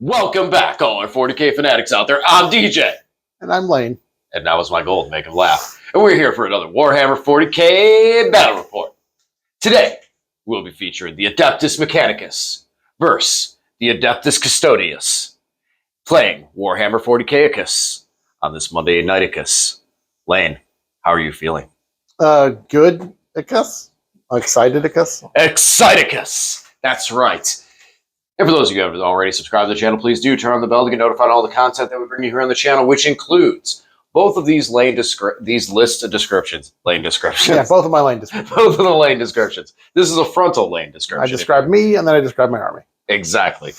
Welcome back, all our 40K fanatics out there. I'm DJ. And I'm Lane. And now it's my goal to make him laugh. And we're here for another Warhammer 40K Battle Report. Today, we'll be featuring the Adeptus Mechanicus versus the Adeptus Custodes, playing Warhammer 40K-icus on this Monday Nighticus. Lane, how are you feeling? Good, Icus? Excited, Icus? Exciticus! That's right. And for those of you who haven't already subscribed to the channel, please do turn on the bell to get notified of all the content that we bring you here on the channel, which includes both of these list of descriptions. Lane descriptions. Yeah, both of my lane descriptions. Both of the lane descriptions. This is a frontal lane description. I described me, and then I described my army. Exactly.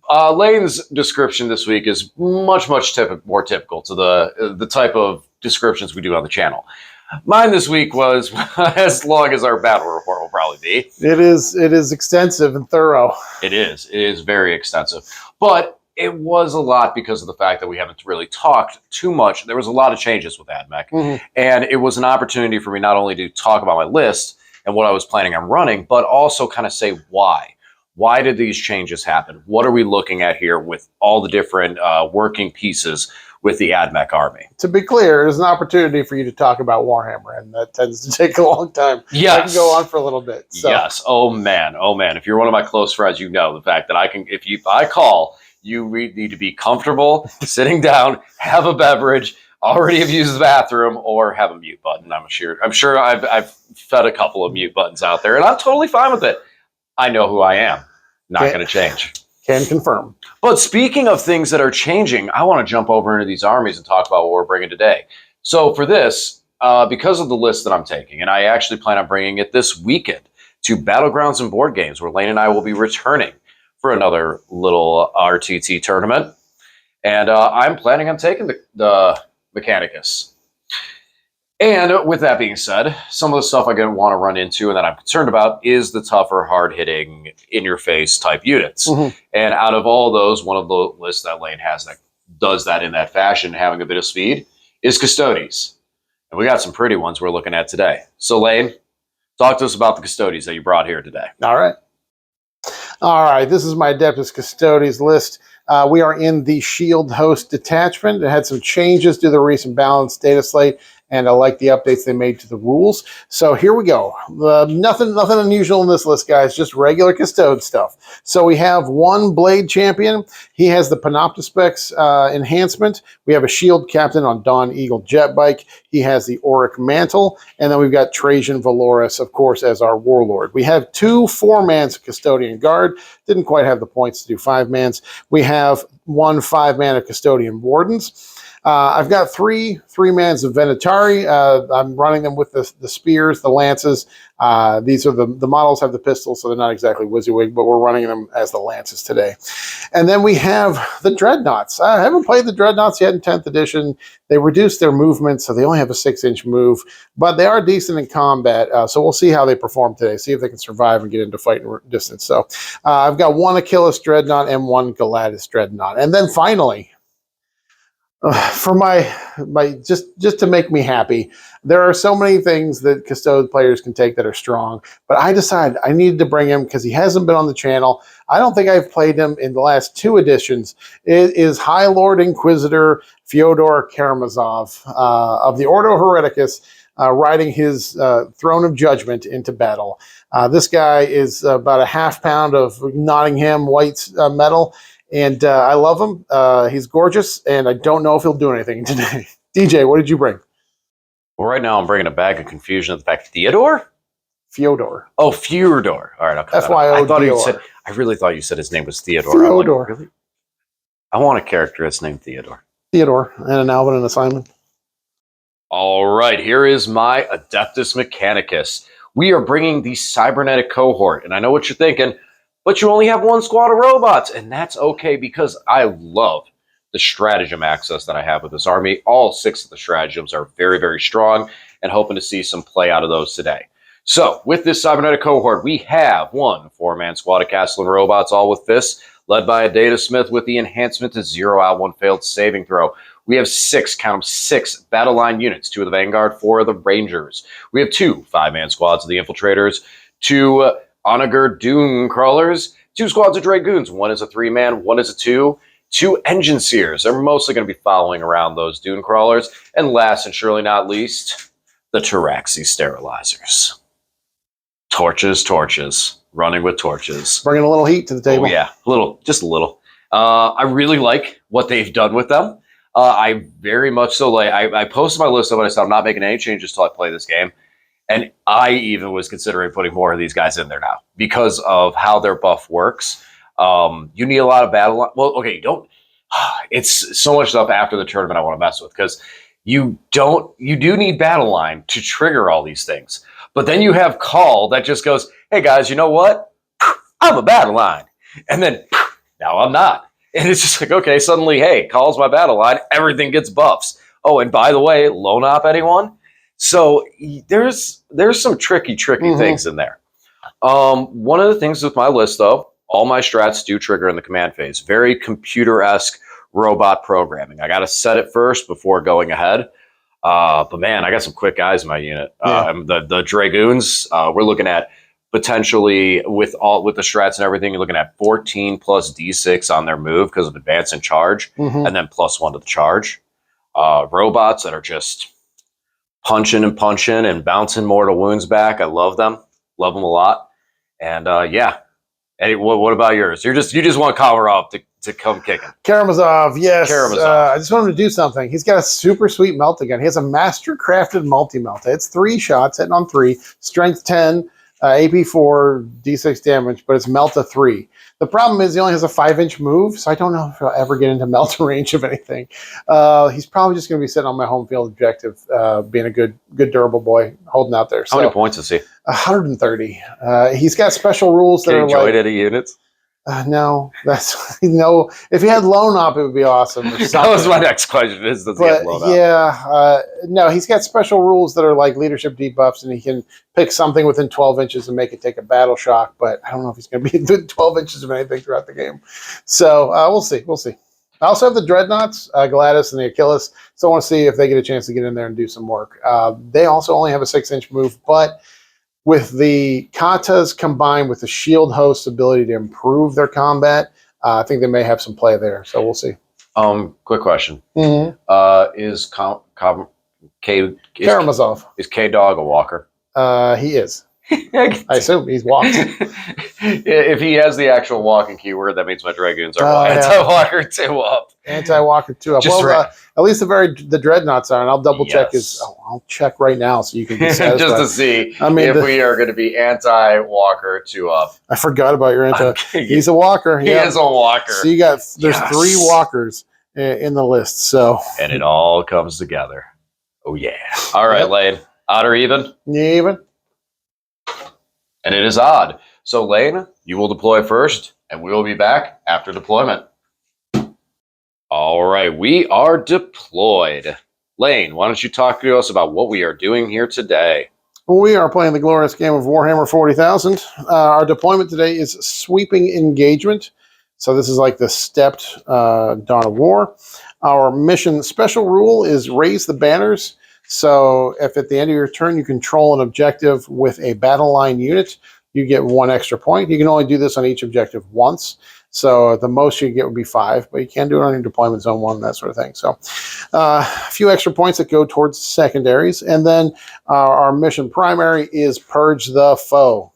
Lane's description this week is much more typical to the type of descriptions we do on the channel. Mine this week was as long as our battle report will probably be. It is extensive and thorough. It is very extensive, but it was a lot because of the fact that we haven't really talked too much. There was a lot of changes with AdMech, and it was an opportunity for me not only to talk about my list and what I was planning on running, but also kind of say why. Why did these changes happen? What are we looking at here with all the different working pieces with the AdMech army? To be clear, it's an opportunity for you to talk about Warhammer, and that tends to take a long time. Yes. I can go on for a little bit. So. Yes. Oh man. If you're one of my close friends, you know the fact that I can. If I call, you need to be comfortable, sitting down, have a beverage, already have used the bathroom, or have a mute button. I'm sure I've fed a couple of mute buttons out there, and I'm totally fine with it. I know who I am. Not going to change. Can confirm. But speaking of things that are changing, I want to jump over into these armies and talk about what we're bringing today. So for this, because of the list that I'm taking, and I actually plan on bringing it this weekend to Battlegrounds and Board Games, where Lane and I will be returning for another little RTT tournament. And I'm planning on taking the Mechanicus. And with that being said, some of the stuff I want to run into and that I'm concerned about is the tougher, hard-hitting, in-your-face type units. And out of all those, one of the lists that Lane has that does that in that fashion, having a bit of speed, is Custodes. And we got some pretty ones we're looking at today. So Lane, talk to us about the Custodes that you brought here today. All right, this is my Adeptus Custodes list. We are in the Shield Host detachment. It had some changes to the recent balance data slate, and I like the updates they made to the rules. So here we go. Nothing unusual in this list, guys. Just regular Custode stuff. So we have one Blade Champion. He has the Panoptispex enhancement. We have a Shield Captain on Dawn Eagle Jet Bike. He has the Auric Mantle. And then we've got Trajan Valoris, of course, as our Warlord. We have two 4-mans Custodian Guard. Didn't quite have the points to do 5-mans. We have one 5-man Custodian Wardens. I've got three 3-mans of Venatari. I'm running them with the spears, the lances. These are the models have the pistols, so they're not exactly WYSIWYG, but we're running them as the lances today. And then we have the Dreadnoughts. I haven't played the Dreadnoughts yet in 10th edition. They reduced their movement, so they only have a 6-inch move, but they are decent in combat, so we'll see how they perform today, see if they can survive and get into fighting distance. So I've got one Achilles Dreadnought and one Galatis Dreadnought. And then finally, for my just to make me happy, there are so many things that Custode players can take that are strong, but I decided I needed to bring him because he hasn't been on the channel. I don't think I've played him in the last 2 editions. It is High Lord Inquisitor Fyodor Karamazov of the Ordo Hereticus, riding his Throne of Judgment into battle. This guy is about a ½ pound of Nottingham white metal. And I love him. He's gorgeous, and I don't know if he'll do anything today. DJ, what did you bring? Well, right now I'm bringing a bag of confusion at the fact Theodore? Fyodor. Oh, Fyodor. All right, okay. I really thought you said his name was Theodore. Fyodor. Like, really? I want a character that's named Theodore. Theodore, and an Alvin and a Simon. All right, here is my Adeptus Mechanicus. We are bringing the cybernetic cohort, and I know what you're thinking, but you only have one squad of robots, and that's okay because I love the stratagem access that I have with this army. All 6 of the stratagems are very, very strong, and hoping to see some play out of those today. So, with this cybernetic cohort, we have one 4-man squad of Castellan robots, all with fists, led by a Data Smith with the enhancement to 0 out 1 failed saving throw. We have 6, count them, 6 battle line units, 2 of the Vanguard, 4 of the Rangers. We have 2 5-man squads of the Infiltrators, 2 Onager Doom Crawlers, 2 squads of Dragoons. 1 is a 3-man, 1 is a 2. 2 Engine Seers. They're mostly going to be following around those Dune Crawlers. And last and surely not least, the Taraxi Sterilizers. Torches. Running with torches. Bringing a little heat to the table. Oh, yeah. Just a little. I really like what they've done with them. I very much so like. I posted my list of it. I said I'm not making any changes till I play this game. And I even was considering putting more of these guys in there now because of how their buff works. You need a lot of battle line. Well, okay, you don't. It's so much stuff after the tournament I want to mess with because you do need battle line to trigger all these things. But then you have call that just goes, hey guys, you know what? I'm a battle line. And then now I'm not. And it's just like, okay, suddenly, hey, call's my battle line. Everything gets buffs. Oh, and by the way, lone op anyone? So there's some tricky things in there. One of the things with my list, though, all my strats do trigger in the command phase. Very computer-esque robot programming. I got to set it first before going ahead. But man, I got some quick guys in my unit. The Dragoons, we're looking at potentially with the strats and everything, you're looking at 14 plus D6 on their move because of advance and charge, and then +1 to the charge. Robots that are just punching and bouncing mortal wounds back. I love them a lot. And yeah. Eddie, what about yours? You just want Kamarov to come kicking. Karamazov, yes. Karamazov. I just want him to do something. He's got a super sweet melt gun. He has a master crafted multi-melt. It's 3 shots, hitting on 3, strength 10, AP 4, D6 damage, but it's melt of 3. The problem is he only has a 5-inch move, so I don't know if he'll ever get into melt range of anything. He's probably just going to be sitting on my home field objective, being a good durable boy, holding out there. How many points is he? 130. He's got special rules that Can are he join like... any units? No, that's no. If he had loan op, it would be awesome. That was my next question. Does he have loan op? Yeah, no. He's got special rules that are like leadership debuffs, and he can pick something within 12 inches and make it take a battle shock. But I don't know if he's going to be within 12 inches of anything throughout the game. So we'll see. We'll see. I also have the Dreadnoughts, Gladys and the Achilles. So I want to see if they get a chance to get in there and do some work. They also only have a 6-inch move, but with the katas combined with the shield host's ability to improve their combat, I think they may have some play there. So we'll see. Quick question: Is Karamazov? Is K-Dog a walker? He is. I assume he's walked. If he has the actual walking keyword, that means my Dragoons are anti-walker 2 up. Anti-walker 2 up. Just well, at least the Dreadnoughts are, and I'll double check his. I'll check right now so you can be satisfied. Just to see if we are going to be anti-walker 2 up. I forgot about your anti. He's a walker. He is a walker. So there's 3 walkers in the list. So and it all comes together. Oh yeah. All right, Lane. Odd or even? Even. And it is odd. So, Lane, you will deploy first, and we will be back after deployment. All right, we are deployed. Lane, why don't you talk to us about what we are doing here today? We are playing the glorious game of Warhammer 40,000. Our deployment today is Sweeping Engagement. So this is like the stepped Dawn of War. Our mission special rule is Raise the Banners. So if at the end of your turn you control an objective with a battle line unit, you get 1 extra point. You can only do this on each objective once. So the most you get would be 5, but you can do it on your deployment zone 1, that sort of thing. So a few extra points that go towards secondaries. And then our mission primary is Purge the Foe.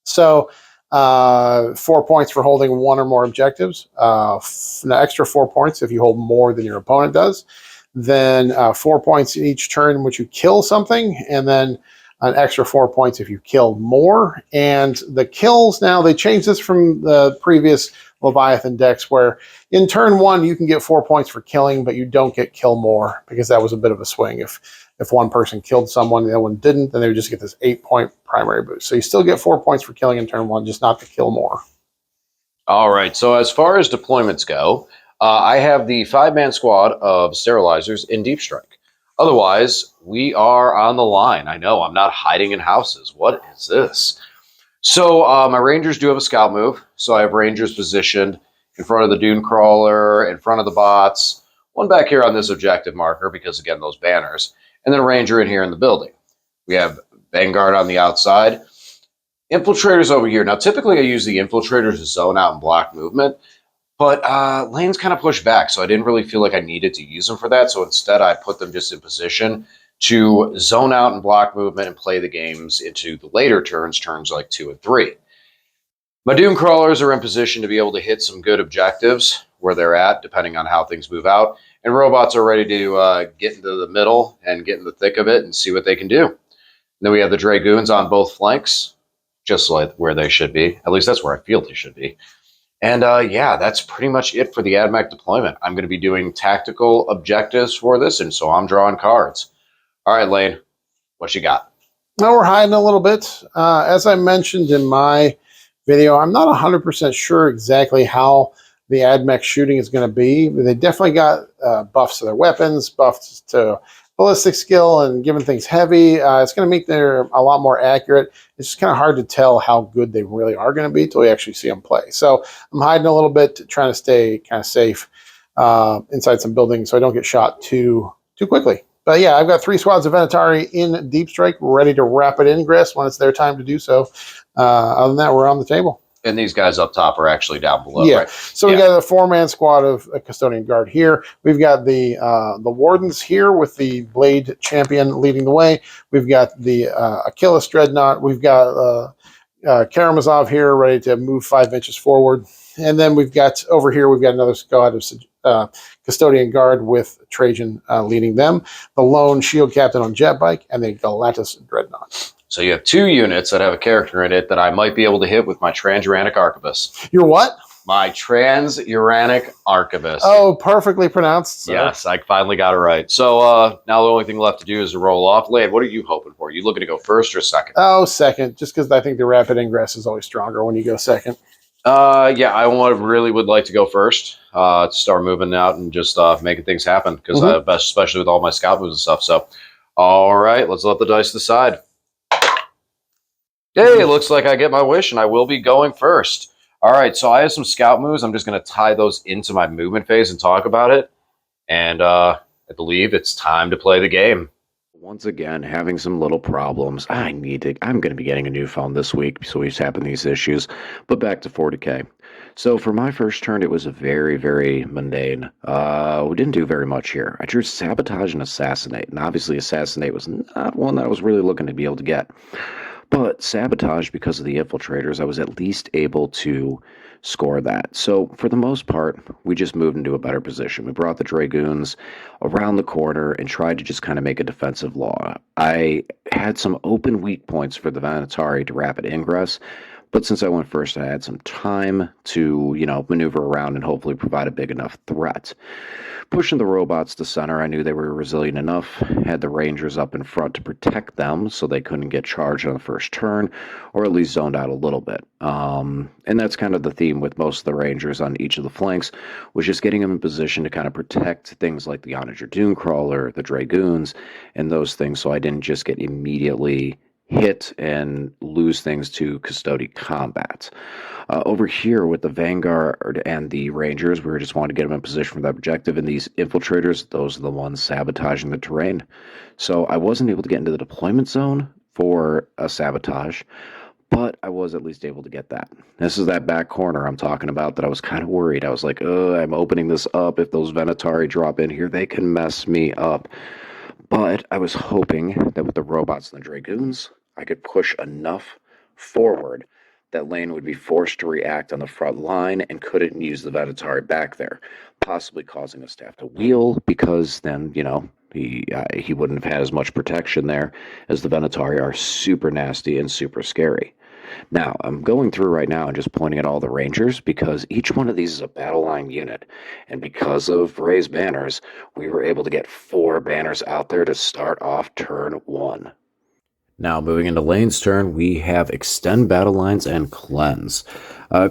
So 4 points for holding 1 or more objectives. An extra 4 points if you hold more than your opponent does. Then 4 points each turn in which you kill something, and then an extra 4 points if you kill more. And the kills now, they changed this from the previous Leviathan decks where in turn 1 you can get 4 points for killing, but you don't get kill more because that was a bit of a swing. If one person killed someone, the other one didn't, then they would just get this 8-point primary boost. So you still get 4 points for killing in turn 1, just not to kill more. All right, so as far as deployments go, I have the 5-man squad of sterilizers in Deep Strike. Otherwise, we are on the line. I know, I'm not hiding in houses. What is this? So my Rangers do have a scout move. So I have Rangers positioned in front of the Dune Crawler, in front of the bots, 1 back here on this objective marker because, again, those banners, and then a Ranger in here in the building. We have Vanguard on the outside. Infiltrators over here. Now, typically I use the infiltrators to zone out and block movement, but lanes kind of pushed back, so I didn't really feel like I needed to use them for that. So instead, I put them just in position to zone out and block movement and play the games into the later turns like 2 and 3. My Doom Crawlers are in position to be able to hit some good objectives where they're at, depending on how things move out. And robots are ready to get into the middle and get in the thick of it and see what they can do. And then we have the Dragoons on both flanks, just like where they should be. At least that's where I feel they should be. And yeah, that's pretty much it for the AdMech deployment. I'm going to be doing tactical objectives for this, and so I'm drawing cards. All right, Lane, what you got? Now we're hiding a little bit. As I mentioned in my video, I'm not 100% sure exactly how the AdMech shooting is going to be. They definitely got buffs to their weapons, buffs to ballistic skill, and giving things heavy. It's going to make them a lot more accurate. It's just kind of hard to tell how good they really are going to be until you actually see them play. So I'm hiding a little bit, trying to stay kind of safe inside some buildings so I don't get shot too quickly. But yeah, I've got 3 squads of Venatari in Deep Strike, ready to rapid ingress when it's their time to do so. Other than that, we're on the table. And these guys up top are actually down below, yeah. Right? So we got a 4-man squad of a Custodian Guard here. We've got the Wardens here with the Blade Champion leading the way. We've got the Achilles Dreadnought. We've got Karamazov here ready to move 5 inches forward. And then we've got over here, we've got another squad of Custodian Guard with Trajan leading them. The lone Shield Captain on jet bike, and the Galantis Dreadnought. So you have 2 units that have a character in it that I might be able to hit with my Transuranic Arquebus. Your what? My Transuranic Arquebus. Oh, perfectly pronounced, sir. Yes, I finally got it right. So now the only thing left to do is to roll off. Lane, what are you hoping for? Are you looking to go first or second? Oh, second, just because I think the rapid ingress is always stronger when you go second. Yeah, I really would like to go first to start moving out and just making things happen, because especially with all my scout moves and stuff. So, all right, let's let the dice decide. Hey, it looks like I get my wish, and I will be going first. All right, so I have some scout moves. I'm just going to tie those into my movement phase and talk about it. And I believe it's time to play the game. Once again, having some little problems. I'm going to be getting a new phone this week, so we've having these issues. But back to 40K. So for my first turn, it was very, very mundane. We didn't do very much here. I drew Sabotage and Assassinate. And obviously, Assassinate was not one that I was really looking to be able to get. But Sabotage, because of the infiltrators, I was at least able to score that. So for the most part, we just moved into a better position. We brought the Dragoons around the corner and tried to just kind of make a defensive law. I had some open weak points for the Venatari to rapid ingress, but since I went first, I had some time to, maneuver around and hopefully provide a big enough threat. Pushing the robots to center, I knew they were resilient enough, had the Rangers up in front to protect them so they couldn't get charged on the first turn, or at least zoned out a little bit. And that's kind of the theme with most of the Rangers on each of the flanks, was just getting them in position to kind of protect things like the Onager Doomcrawler, the Dragoons, and those things, so I didn't just get immediately hit and lose things to Custodian combat. Over here with the Vanguard and the Rangers, we just wanting to get them in position for that objective, and these infiltrators, those are the ones sabotaging the terrain. So I wasn't able to get into the deployment zone for a sabotage, but I was at least able to get that. This is that back corner I'm talking about that I was kind of worried. I was like, I'm opening this up. If those Venatari drop in here, they can mess me up. But I was hoping that with the robots and the Dragoons, I could push enough forward that Lane would be forced to react on the front line and couldn't use the Venatari back there, possibly causing us to have to wheel, because then, he wouldn't have had as much protection there, as the Venatari are super nasty and super scary. Now, I'm going through right now and just pointing at all the Rangers, because each one of these is a battle line unit. And because of raised banners, we were able to get 4 banners out there to start off turn 1. Now, moving into Lane's turn, we have Extend Battle Lines and Cleanse.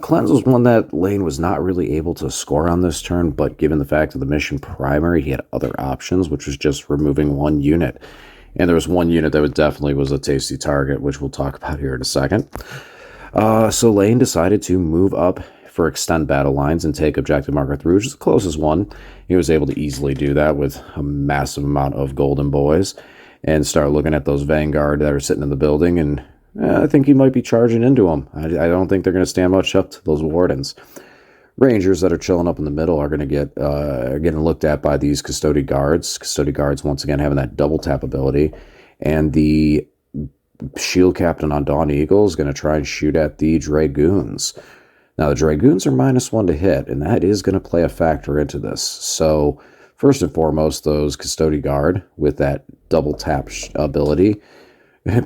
Cleanse was one that Lane was not really able to score on this turn, but given the fact of the mission primary, he had other options, which was just removing 1 unit. And there was 1 unit that definitely was a tasty target, which we'll talk about here in a second. So Lane decided to move up for Extend Battle Lines and take Objective Marker 3, which is the closest one. He was able to easily do that with a massive amount of golden boys, and start looking at those Vanguard that are sitting in the building and I think he might be charging into them. I don't think they're going to stand much up to those wardens. Rangers that are chilling up in the middle are going to get getting looked at by these Custode guards. Custode guards, once again, having that double tap ability. And the shield captain on Dawn Eagle is going to try and shoot at the Dragoons. Now, the Dragoons are -1 to hit, and that is going to play a factor into this. So, first and foremost, those Custode guard with that double tap ability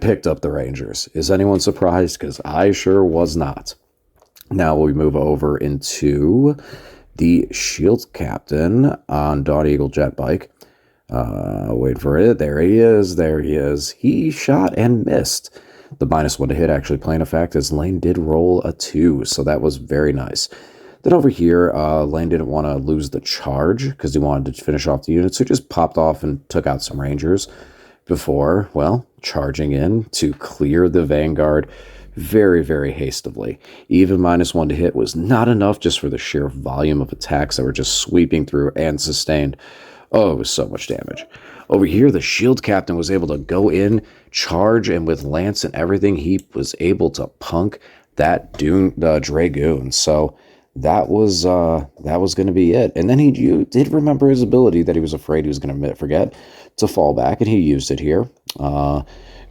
picked up the Rangers. Is anyone surprised? Because I sure was not. Now we move over into the shield captain on Dawn Eagle jet bike. Wait for it. There he is. There he is. He shot and missed. The -1 to hit actually playing effect as Lane did roll a 2, so that was very nice. Then over here, Lane didn't want to lose the charge because he wanted to finish off the unit, so he just popped off and took out some Rangers before, well, charging in to clear the Vanguard very, very hastily. Even -1 to hit was not enough just for the sheer volume of attacks that were just sweeping through and sustained. Oh, it was so much damage. Over here, the shield captain was able to go in, charge, and with lance and everything, he was able to punk that Dragoon. So that was going to be it. And then he did remember his ability that he was afraid he was going to forget to fall back, and he used it here.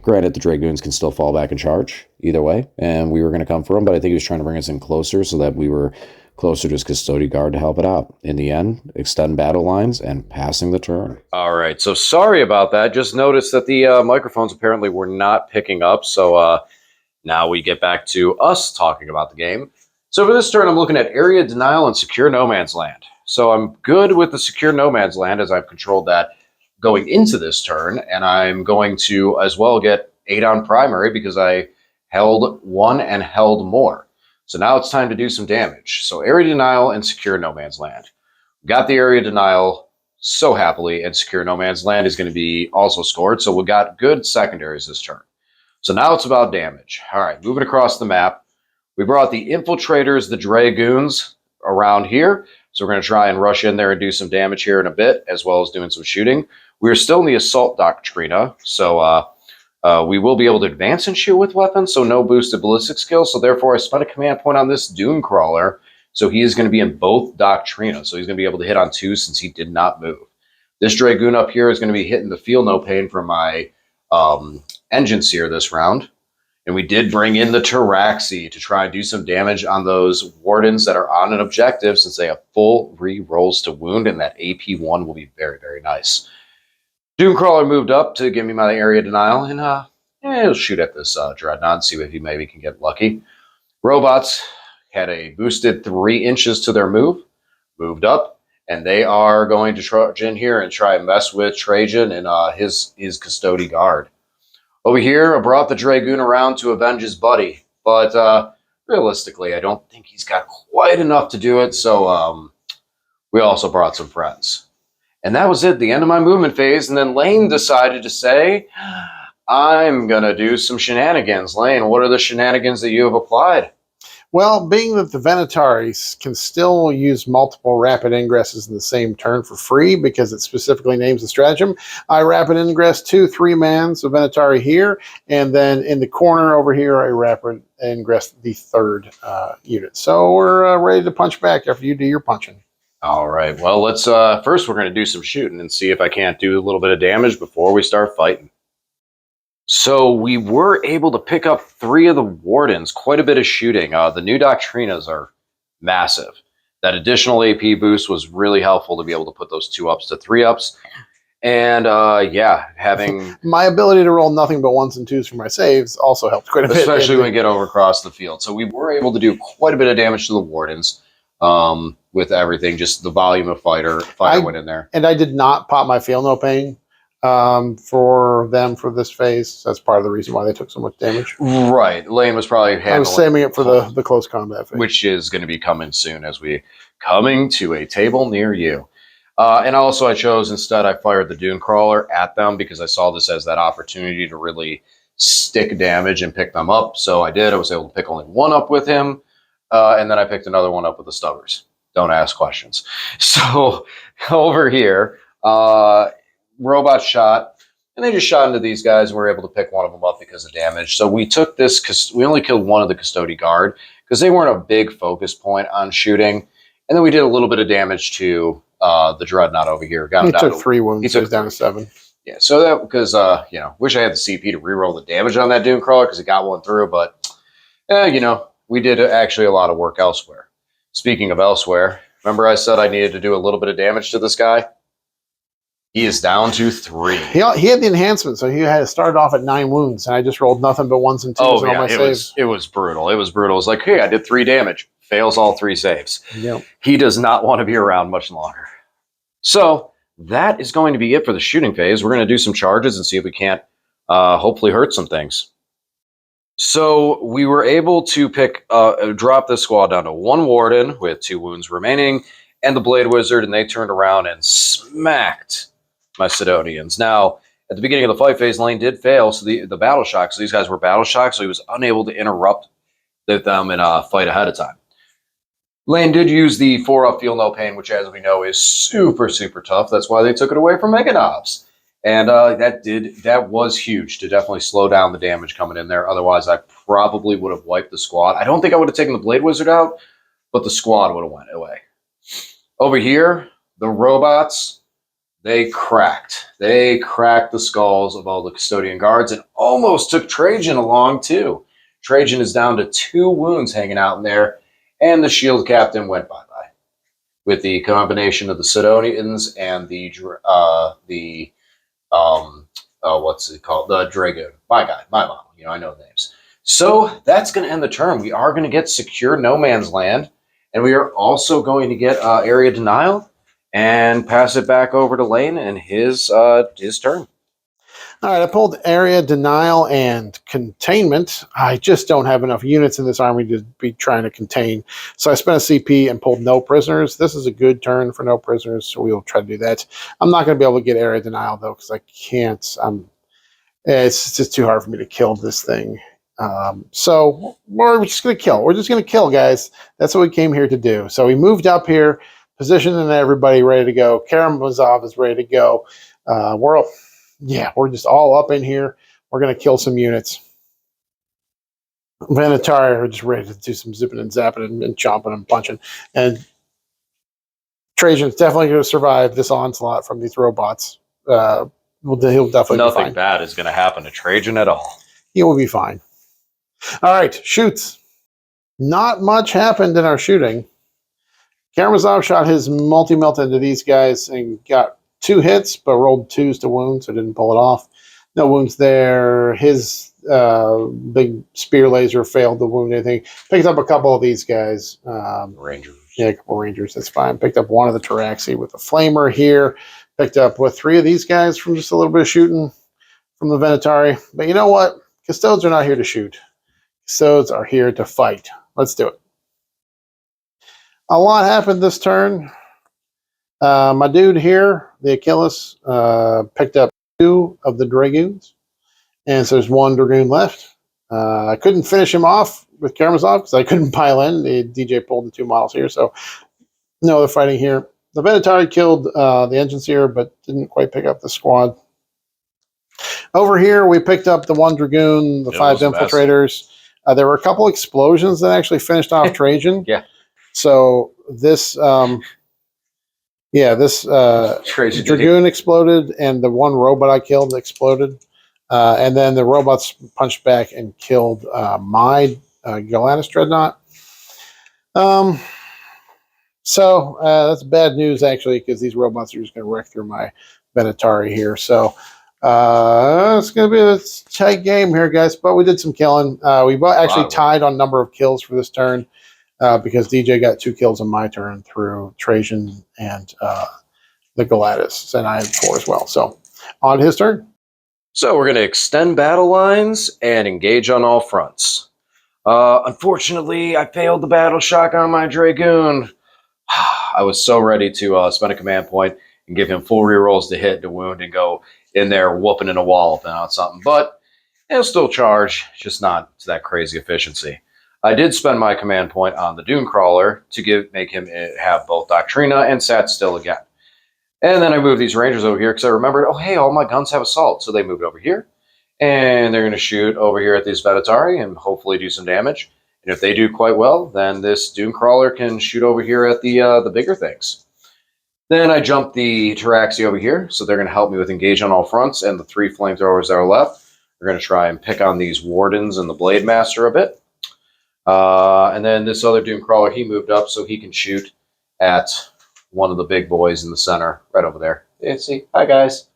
Granted, the Dragoons can still fall back and charge either way, and we were going to come for him, but I think he was trying to bring us in closer so that we were closer to his Custode guard to help it out. In the end, extend battle lines and passing the turn. All right, so sorry about that. Just noticed that the microphones apparently were not picking up, so now we get back to us talking about the game. So for this turn, I'm looking at Area Denial and Secure No Man's Land. So I'm good with the Secure No Man's Land as I've controlled that going into this turn, and I'm going to as well get 8 on primary because I held 1 and held more. So now it's time to do some damage. So Area Denial and Secure No Man's Land. Got the Area Denial so happily, and Secure No Man's Land is going to be also scored, so we got good secondaries this turn. So now it's about damage. All right, moving across the map. We brought the Infiltrators, the Dragoons, around here. So we're going to try and rush in there and do some damage here in a bit, as well as doing some shooting. We're still in the Assault Doctrina, so we will be able to advance and shoot with weapons, so no boosted ballistic skill. So therefore, I spent a command point on this Dune Crawler, so he is going to be in both Doctrina. So he's going to be able to hit on 2 since he did not move. This Dragoon up here is going to be hitting the Feel No Pain from my Engine Seer this round. And we did bring in the Taraxi to try and do some damage on those Wardens that are on an objective since they have full re-rolls to wound, and that AP1 will be very, very nice. Doomcrawler moved up to give me my Area Denial, and he'll shoot at this Dreadnought and see if he maybe can get lucky. Robots had a boosted 3 inches to their move, moved up, and they are going to charge in here and try and mess with Trajan and his Custode guard. Over here, I brought the Dragoon around to avenge his buddy, but realistically, I don't think he's got quite enough to do it, so we also brought some friends. And that was it, the end of my movement phase, and then Lane decided to say, I'm going to do some shenanigans. Lane, what are the shenanigans that you have applied? Well, being that the Venataris can still use multiple rapid ingresses in the same turn for free because it specifically names the stratagem, I rapid ingress 2 3-mans of Venatari here, and then in the corner over here, I rapid ingress the 3rd unit. So we're ready to punch back after you do your punching. All right, well, let's first we're going to do some shooting and see if I can't do a little bit of damage before we start fighting. So we were able to pick up 3 of the Wardens, quite a bit of shooting. The new Doctrinas are massive. That additional AP boost was really helpful to be able to put those 2 ups to 3 ups. And yeah, having... my ability to roll nothing but 1s and 2s for my saves also helped quite a bit. Especially when we get over across the field. So we were able to do quite a bit of damage to the Wardens with everything. Just the volume of fire went in there. And I did not pop my Feel No Pain for them for this phase. That's part of the reason why they took so much damage. Right. Lane was probably handling... I was saving it for the close combat phase. Which is going to be coming soon as we coming to a table near you. And also I chose instead, I fired the Dune Crawler at them because I saw this as that opportunity to really stick damage and pick them up. So I did. I was able to pick only 1 up with him. And then I picked another 1 up with the Stubbers. Don't ask questions. So over here... robot shot, And they just shot into these guys, and we were able to pick one of them up because of damage. So we took this, because we only killed one of the Custode guard, because they weren't a big focus point on shooting. And then we did a little bit of damage to the Dreadnought over here. Got him He down took 3 wounds. He took down to 7. Yeah, so that, because, wish I had the CP to reroll the damage on that Dune Crawler, because it got one through, but, we did actually a lot of work elsewhere. Speaking of elsewhere, remember I said I needed to do a little bit of damage to this guy? He is down to 3. He had the enhancement, so he had started off at 9 wounds, and I just rolled nothing but 1s and 2s on all my saves. It was brutal. It was brutal. It was like, hey, I did 3 damage. Fails all 3 saves. Yep. He does not want to be around much longer. So that is going to be it for the shooting phase. We're going to do some charges and see if we can't hopefully hurt some things. So we were able to drop this squad down to 1 Warden with 2 wounds remaining and the Blade Wizard, and they turned around and smacked my Sidonians. Now, at the beginning of the fight phase, Lane did fail, so the battle shock, so these guys were battle shocked, so he was unable to interrupt them in a fight ahead of time. Lane did use the 4-up Feel No Pain, which, as we know, is super, super tough. That's why they took it away from Mega Knobs. And that was huge to definitely slow down the damage coming in there. Otherwise, I probably would have wiped the squad. I don't think I would have taken the Blade Wizard out, but the squad would have went away. Over here, the robots, they cracked. They cracked the skulls of all the Custodian guards and almost took Trajan along, too. Trajan is down to 2 wounds hanging out in there, and the shield captain went bye-bye. With the combination of the Sidonians and the what's it called? The Dragoon. My guy, my mom. I know the names. So that's going to end the turn. We are going to get secure no man's land, and we are also going to get area denial and pass it back over to Lane and his turn. All right, I pulled area denial and containment. I just don't have enough units in this army to be trying to contain. So I spent a CP and pulled no prisoners. This is a good turn for no prisoners, so we will try to do that. I'm not going to be able to get area denial, though, because I can't. It's just too hard for me to kill this thing. So we're just going to kill. We're just going to kill, guys. That's what we came here to do. So we moved up here, positioning everybody ready to go. Karamazov is ready to go. We're just all up in here. We're going to kill some units. Vanatari are just ready to do some zipping and zapping and chomping and punching. And Trajan's definitely going to survive this onslaught from these robots. He'll definitely be fine. Nothing bad is going to happen to Trajan at all. He will be fine. All right, shoots. Not much happened in our shooting. Karamazov shot his multi-melt into these guys and got 2 hits, but rolled 2s to wound, so didn't pull it off. No wounds there. His big spear laser failed to wound anything. Picked up a couple of these guys. Rangers. Yeah, a couple Rangers. That's fine. Picked up one of the Taraxi with a flamer here. Picked up 3 of these guys from just a little bit of shooting from the Venatari. But you know what? Custodes are not here to shoot. Custodes are here to fight. Let's do it. A lot happened this turn. My dude here, the Achilles, picked up 2 of the Dragoons. And so there's 1 Dragoon left. I couldn't finish him off with Karamazov because I couldn't pile in. The DJ pulled the 2 models here, so no other fighting here. The Venatari killed the engine seer, but didn't quite pick up the squad. Over here, we picked up the 1 Dragoon, the 5 infiltrators. There were a couple explosions that actually finished off Trajan. Yeah. So this... Dragoon exploded, and the 1 robot I killed exploded. And then the robots punched back and killed my Galatis Dreadnought. So that's bad news, actually, because these robots are just going to wreck through my Venatari here. So it's going to be a tight game here, guys. But we did some killing. We actually tied on number of kills for this turn. Because DJ got 2 kills on my turn through Trajan and the Galatis, and I had 4 as well. So, on his turn. So, we're going to extend battle lines and engage on all fronts. Unfortunately, I failed the battle shock on my Dragoon. I was so ready to spend a command point and give him full rerolls to hit, to wound, and go in there whooping in a wall on something. But he'll still charge, just not to that crazy efficiency. I did spend my command point on the Dune Crawler to make him have both Doctrina and Sat Still again. And then I moved these Rangers over here because I remembered, oh, hey, all my guns have assault. So they moved over here. And they're going to shoot over here at these Venatori and hopefully do some damage. And if they do quite well, then this Dune Crawler can shoot over here at the bigger things. Then I jumped the Taraxi over here, so they're going to help me with engage on all fronts, and the 3 flamethrowers that are left are going to try and pick on these Wardens and the Blade Master a bit. And then this other Dune Crawler, he moved up so he can shoot at one of the big boys in the center, right over there. Yeah, see? Hi, guys.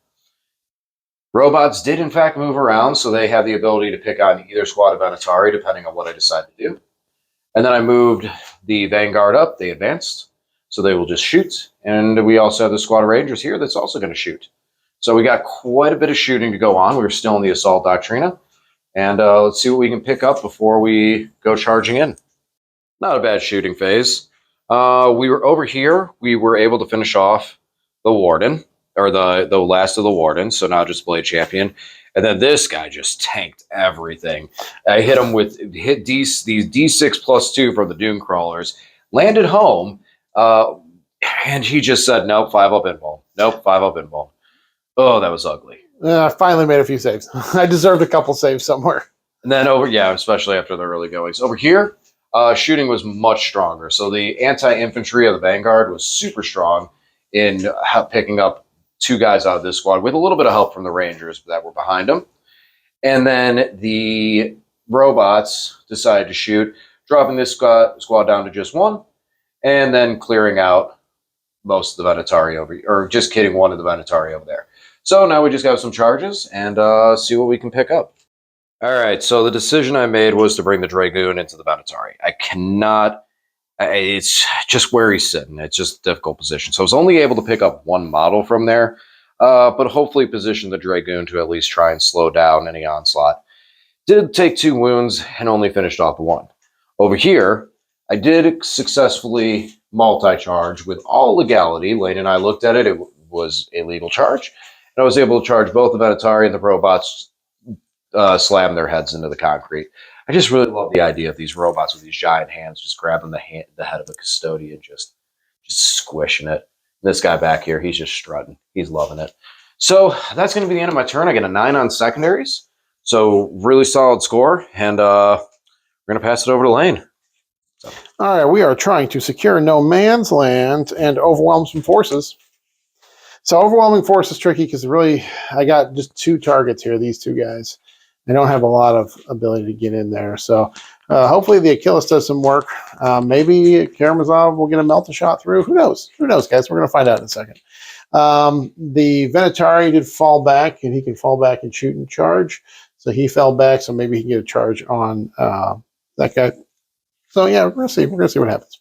Robots did, in fact, move around, so they have the ability to pick on either squad of Venatori, depending on what I decide to do. And then I moved the Vanguard up. They advanced, so they will just shoot. And we also have the squad of Rangers here that's also going to shoot. So we got quite a bit of shooting to go on. We're still in the Assault Doctrina. And let's see what we can pick up before we go charging in. Not a bad shooting phase. We were over here. We were able to finish off the Warden, or the last of the Wardens, so now just Blade Champion. And then this guy just tanked everything. I hit him with these D6 plus 2 from the Dune Crawlers, landed home, and he just said, nope, 5-up invuln. Nope, 5-up invuln. Oh, that was ugly. I finally made a few saves. I deserved a couple saves somewhere. And then especially after the early goings. Over here, shooting was much stronger. So the anti-infantry of the Vanguard was super strong in picking up 2 guys out of this squad with a little bit of help from the Rangers that were behind them. And then the robots decided to shoot, dropping this squad down to just 1, and then clearing out most of the Venatori over, or just kidding, one of the Venatori over there. So now we just got some charges and see what we can pick up. All right, so the decision I made was to bring the Dragoon into the Venatori. I cannot, it's just where he's sitting. It's just a difficult position. So I was only able to pick up 1 model from there, but hopefully position the Dragoon to at least try and slow down any onslaught. Did take 2 wounds and only finished off 1. Over here, I did successfully multi-charge with all legality. Lane and I looked at it. It was a legal charge. And I was able to charge both the Venatori and the robots slam their heads into the concrete. I just really love the idea of these robots with these giant hands just grabbing the head of a custodian, just squishing it. And this guy back here, he's just strutting. He's loving it. So that's going to be the end of my turn. I get a 9 on secondaries. So really solid score. And we're going to pass it over to Lane. So. All right, we are trying to secure no man's land and overwhelm some forces. So overwhelming force is tricky because really I got just 2 targets here, these 2 guys. I don't have a lot of ability to get in there. So hopefully the Achilles does some work. Maybe Karamazov will get a melt a shot through. Who knows? Who knows, guys? We're going to find out in a second. The Venatori did fall back, and he can fall back and shoot and charge. So he fell back, so maybe he can get a charge on that guy. So yeah, we're going to see. We're going to see what happens.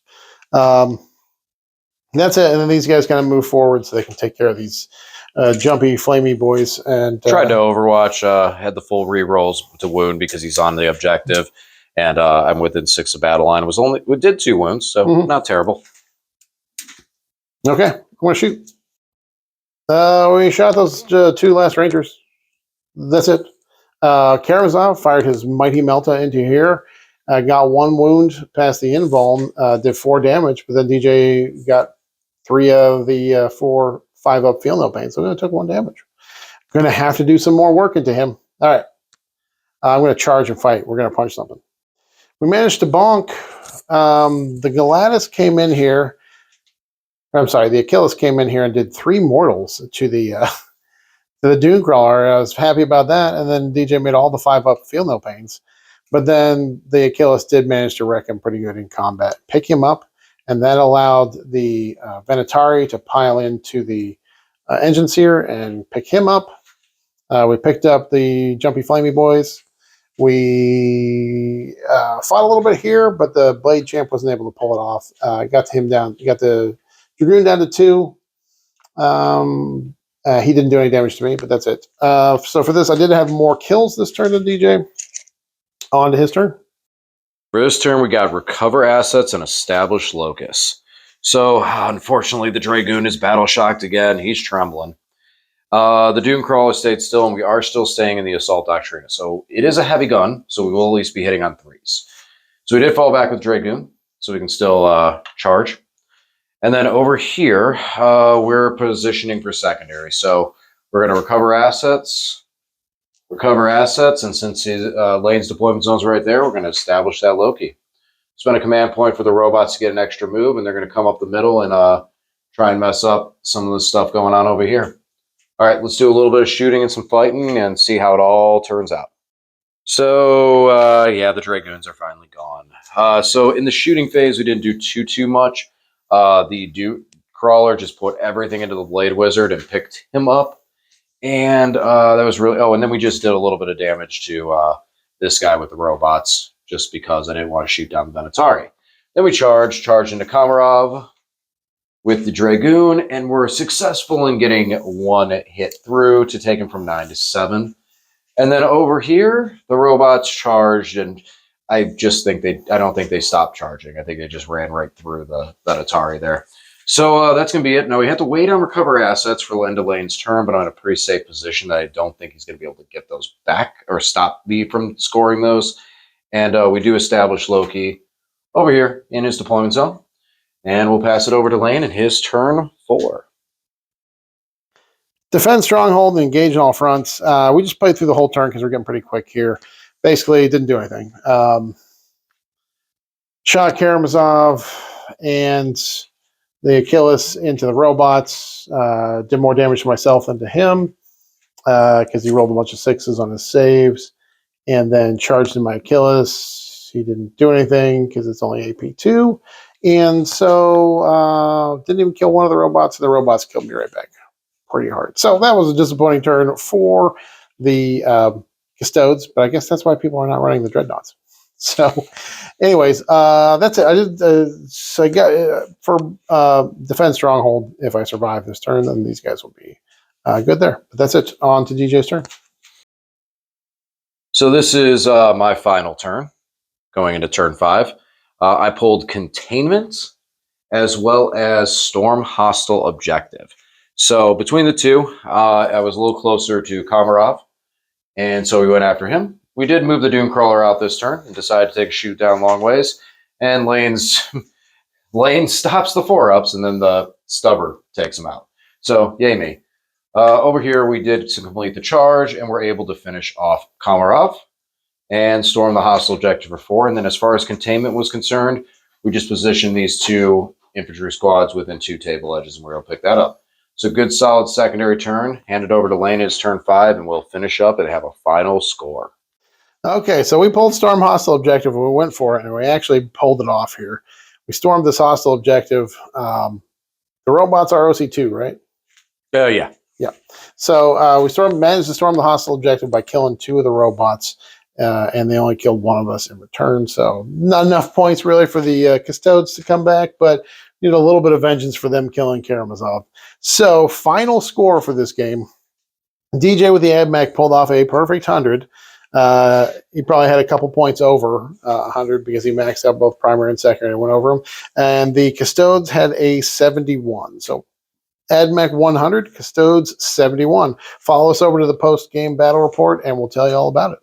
That's it. And then these guys kind of move forward so they can take care of these jumpy, flamey boys. And tried to Overwatch, had the full re-rolls to wound because he's on the objective. And I'm within 6 of battle line. We did 2 wounds, so not terrible. Okay, I'm going to shoot. We shot those 2 last Rangers. That's it. Karamazov fired his Mighty Melta into here. Got 1 wound past the invuln, did 4 damage, but then DJ got 3 of the 4 5-up feel no pain, so it took 1 damage. Going to have to do some more work into him. All right. I'm going to charge and fight. We're going to punch something. We managed to bonk. The Galatis came in here. I'm sorry, the Achilles came in here and did 3 mortals to the Dune Crawler. I was happy about that, and then DJ made all the 5-up feel no pains. But then the Achilles did manage to wreck him pretty good in combat. Pick him up, and that allowed the Venatori to pile into the engines here and pick him up. We picked up the Jumpy Flamey boys. We fought a little bit here, but the Blade Champ wasn't able to pull it off. Got him down. Got the Dragoon down to 2. He didn't do any damage to me, but that's it. So for this, I did have more kills this turn than DJ. On to his turn. For this turn, we got recover assets and establish locus. So, unfortunately, the Dragoon is battle shocked again. He's trembling. The Dune Crawler stayed still, and we are still staying in the Assault Doctrina. So, it is a heavy gun, so we will at least be hitting on 3s. So, we did fall back with Dragoon, so we can still charge. And then over here, we're positioning for secondary. So we're going to recover assets, and since Lane's deployment zone's right there, we're going to establish that Loki. Spend a command point for the robots to get an extra move, and they're going to come up the middle and try and mess up some of the stuff going on over here. All right, let's do a little bit of shooting and some fighting and see how it all turns out. So, yeah, the Dragoons are finally gone. So in the shooting phase, we didn't do too much. The Duke Crawler just put everything into the Blade Wizard and picked him up. And that was really... Oh, and then we just did a little bit of damage to this guy with the robots, just because I didn't want to shoot down the Venatari. Then we charged into Komarov with the Dragoon, and we're successful in getting one hit through to take him from 9 to 7. And then over here, the robots charged, and I don't think they stopped charging. I think they just ran right through the Atari there. So that's going to be it. Now, we have to wait on recover assets for end of Lane's turn, but I'm in a pretty safe position that I don't think he's going to be able to get those back or stop me from scoring those. And we do establish Loki over here in his deployment zone. And we'll pass it over to Lane in his turn 4. Defend stronghold and engage on all fronts. We just played through the whole turn because we're getting pretty quick here. Basically, didn't do anything. Shot Karamazov and the Achilles into the robots. Did more damage to myself than to him because he rolled a bunch of 6s on his saves. And then charged in my Achilles. He didn't do anything because it's only AP2. And so didn't even kill one of the robots. And the robots killed me right back pretty hard. So that was a disappointing turn for the Custodes. But I guess that's why people are not running the Dreadnoughts. So anyways, that's it. I did. So I got for defend stronghold. If I survive this turn, then these guys will be good there. But that's it. On to DJ's turn. So this is my final turn, going into turn 5. I pulled Containment as well as Storm Hostile Objective. So between the two, I was a little closer to Komarov, and so we went after him. We did move the Doomcrawler out this turn and decided to take a shoot down long ways. And Lane stops the 4-ups, and then the Stubber takes him out. So yay me. Over here, we did to complete the charge, and we're able to finish off Komarov and storm the hostile objective for 4. And then as far as containment was concerned, we just positioned these 2 infantry squads within 2 table edges, and we're going to pick that up. So good, solid secondary turn. Hand it over to Lane. It's turn 5, and we'll finish up and have a final score. Okay, so we pulled Storm Hostile Objective, and we went for it, and we actually pulled it off here. We stormed this hostile objective. The robots are OC2, right? Yeah. Yeah. So we managed to storm the hostile objective by killing 2 of the robots, and they only killed 1 of us in return. So not enough points really for the Custodes to come back, but a little bit of vengeance for them killing Karamazov. So final score for this game. DJ with the AdMech pulled off a perfect 100. He probably had a couple points over 100 because he maxed out both primary and secondary and went over them. And the Custodes had a 71. So AdMech 100, Custodes 71. Follow us over to the post-game battle report, and we'll tell you all about it.